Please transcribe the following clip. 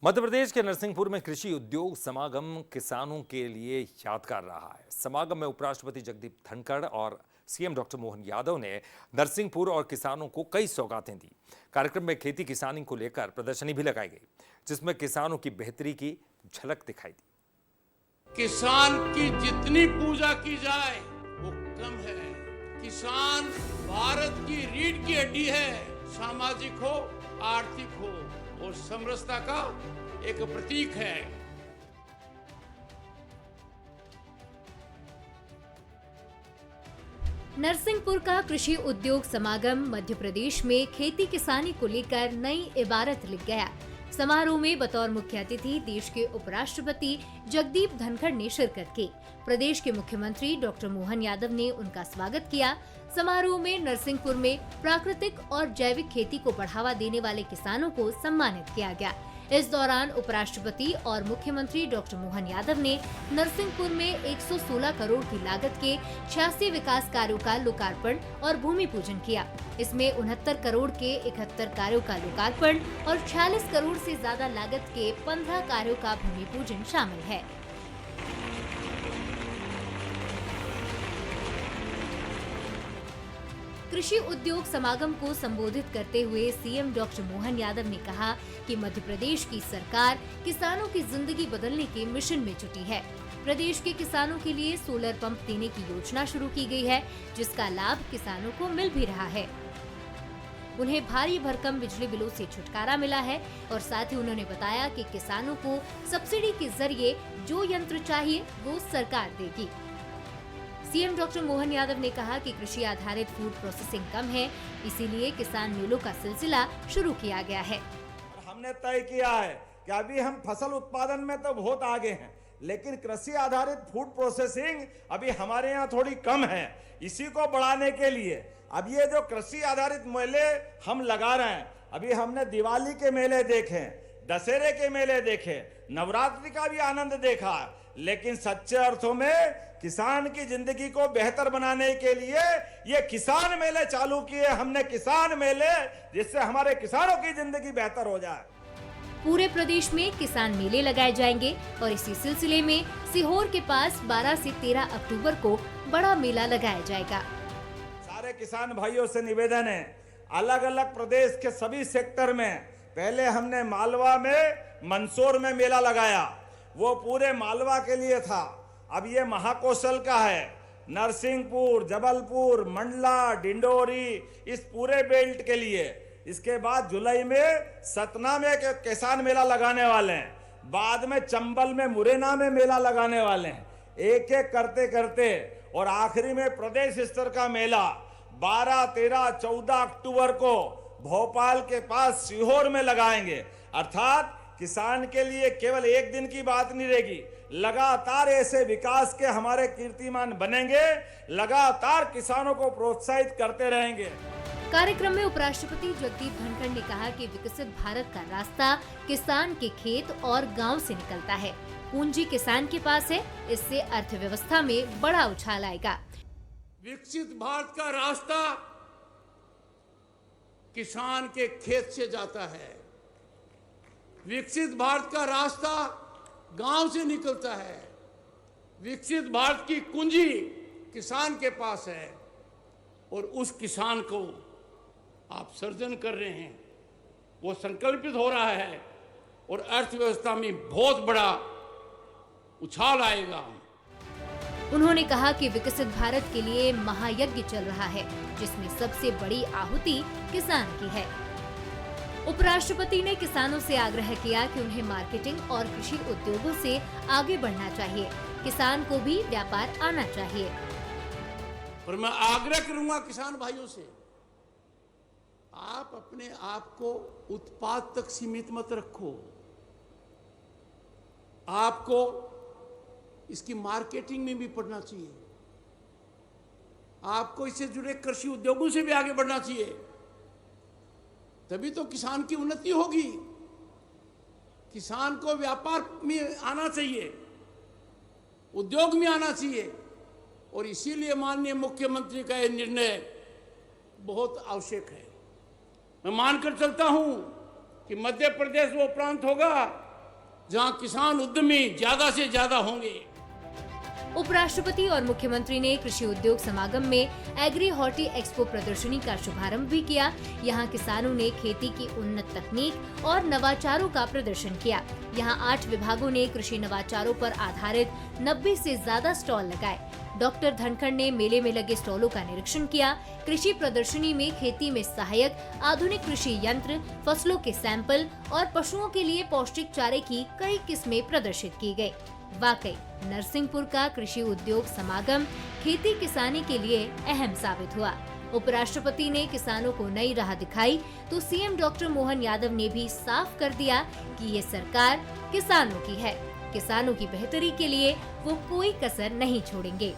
मध्य प्रदेश के नरसिंहपुर में कृषि उद्योग समागम किसानों के लिए यादगार रहा है। समागम में उपराष्ट्रपति जगदीप धनखड़ और सीएम डॉक्टर मोहन यादव ने नरसिंहपुर और किसानों को कई सौगातें दी। कार्यक्रम में खेती किसानी को लेकर प्रदर्शनी भी लगाई गई, जिसमें किसानों की बेहतरी की झलक दिखाई दी। किसान की जितनी पूजा की जाए वो कम है। किसान भारत की रीढ़ की हड्डी है, सामाजिक हो, आर्थिक हो और समरसता का एक प्रतीक है। नरसिंहपुर का कृषि उद्योग समागम मध्य प्रदेश में खेती किसानी को लेकर नई इबारत लिख गया। समारोह में बतौर मुख्य अतिथि देश के उपराष्ट्रपति जगदीप धनखड़ ने शिरकत की। प्रदेश के मुख्यमंत्री डॉक्टर मोहन यादव ने उनका स्वागत किया। समारोह में नरसिंहपुर में प्राकृतिक और जैविक खेती को बढ़ावा देने वाले किसानों को सम्मानित किया गया। इस दौरान उपराष्ट्रपति और मुख्यमंत्री डॉक्टर मोहन यादव ने नरसिंहपुर में 116 करोड़ की लागत के 86 विकास कार्यों का लोकार्पण और भूमि पूजन किया। इसमें 69 करोड़ के 71 कार्यों का लोकार्पण और 46 करोड़ से ज्यादा लागत के 15 कार्यों का भूमि पूजन शामिल है। कृषि उद्योग समागम को संबोधित करते हुए सीएम डॉक्टर मोहन यादव ने कहा कि मध्य प्रदेश की सरकार किसानों की जिंदगी बदलने के मिशन में जुटी है। प्रदेश के किसानों के लिए सोलर पंप देने की योजना शुरू की गई है, जिसका लाभ किसानों को मिल भी रहा है। उन्हें भारी भरकम बिजली बिलों से छुटकारा मिला है और साथ ही उन्होंने बताया कि किसानों को सब्सिडी के जरिए जो यंत्र चाहिए वो सरकार देगी। सीएम डॉक्टर मोहन यादव ने कहा कि कृषि आधारित फूड प्रोसेसिंग कम है, इसीलिए किसान मेलों का सिलसिला शुरू किया गया है। हमने तय किया है कि अभी हम फसल उत्पादन में तो बहुत आगे हैं, लेकिन कृषि आधारित फूड प्रोसेसिंग अभी हमारे यहाँ थोड़ी कम है। इसी को बढ़ाने के लिए अब ये जो कृषि आधारित मेले हम लगा रहे हैं, अभी हमने दिवाली के मेले देखे, दशहरे के मेले देखे, नवरात्रि का भी आनंद देखा, लेकिन सच्चे अर्थों में किसान की जिंदगी को बेहतर बनाने के लिए ये किसान मेले चालू किए हमने। किसान मेले जिससे हमारे किसानों की जिंदगी बेहतर हो जाए। पूरे प्रदेश में किसान मेले लगाए जाएंगे और इसी सिलसिले में सीहोर के पास 12 से 13 अक्टूबर को बड़ा मेला लगाया जाएगा। सारे किसान भाइयों से निवेदन है, अलग अलग प्रदेश के सभी सेक्टर में पहले हमने मालवा में मंदसौर में मेला लगाया, वो पूरे मालवा के लिए था। अब ये महाकौशल का है, नरसिंहपुर, जबलपुर, मंडला, डिंडोरी, इस पूरे बेल्ट के लिए। इसके बाद जुलाई में सतना में किसान मेला लगाने वाले हैं, बाद में चंबल में, मुरैना में मेला लगाने वाले हैं। एक एक करते करते और आखिरी में प्रदेश स्तर का मेला 12, 13, 14 अक्टूबर को भोपाल के पास सीहोर में लगाएंगे। अर्थात किसान के लिए केवल एक दिन की बात नहीं रहेगी, लगातार ऐसे विकास के हमारे कीर्तिमान बनेंगे, लगातार किसानों को प्रोत्साहित करते रहेंगे। कार्यक्रम में उपराष्ट्रपति जगदीप धनखड़ ने कहा कि विकसित भारत का रास्ता किसान के खेत और गांव से निकलता है। पूंजी किसान के पास है, इससे अर्थव्यवस्था में बड़ा उछाल आएगा। विकसित भारत का रास्ता किसान के खेत से जाता है। विकसित भारत का रास्ता गांव से निकलता है। विकसित भारत की कुंजी किसान के पास है और उस किसान को आप सर्जन कर रहे हैं, वो संकल्पित हो रहा है और अर्थव्यवस्था में बहुत बड़ा उछाल आएगा। उन्होंने कहा कि विकसित भारत के लिए महायज्ञ चल रहा है, जिसमें सबसे बड़ी आहुति किसान की है। उपराष्ट्रपति ने किसानों से आग्रह किया कि उन्हें मार्केटिंग और कृषि उद्योगों से आगे बढ़ना चाहिए। किसान को भी व्यापार आना चाहिए। पर मैं आग्रह करूंगा किसान भाइयों से, आप अपने आप को उत्पाद तक सीमित मत रखो। आपको इसकी मार्केटिंग में भी पढ़ना चाहिए। आपको इससे जुड़े कृषि उद्योगों से भी आगे बढ़ना चाहिए, तभी तो किसान की उन्नति होगी। किसान को व्यापार में आना चाहिए, उद्योग में आना चाहिए और इसीलिए माननीय मुख्यमंत्री का यह निर्णय बहुत आवश्यक है। मैं मानकर चलता हूं कि मध्य प्रदेश वो प्रांत होगा जहां किसान उद्यमी ज्यादा से ज्यादा होंगे। उपराष्ट्रपति और मुख्यमंत्री ने कृषि उद्योग समागम में एग्री हॉर्टी एक्सपो प्रदर्शनी का शुभारंभ भी किया। यहाँ किसानों ने खेती की उन्नत तकनीक और नवाचारों का प्रदर्शन किया। यहाँ 8 विभागों ने कृषि नवाचारों पर आधारित 90 से ज्यादा स्टॉल लगाए। डॉक्टर धनखड़ ने मेले में लगे स्टॉलों का निरीक्षण किया। कृषि प्रदर्शनी में खेती में सहायक आधुनिक कृषि यंत्र, फसलों के सैंपल और पशुओं के लिए पौष्टिक चारे की कई किस्में प्रदर्शित की गयी। वाकई नरसिंहपुर का कृषि उद्योग समागम खेती किसानी के लिए अहम साबित हुआ। उपराष्ट्रपति ने किसानों को नई राह दिखाई तो सीएम डॉक्टर मोहन यादव ने भी साफ कर दिया कि ये सरकार किसानों की है। किसानों की बेहतरी के लिए वो कोई कसर नहीं छोड़ेंगे।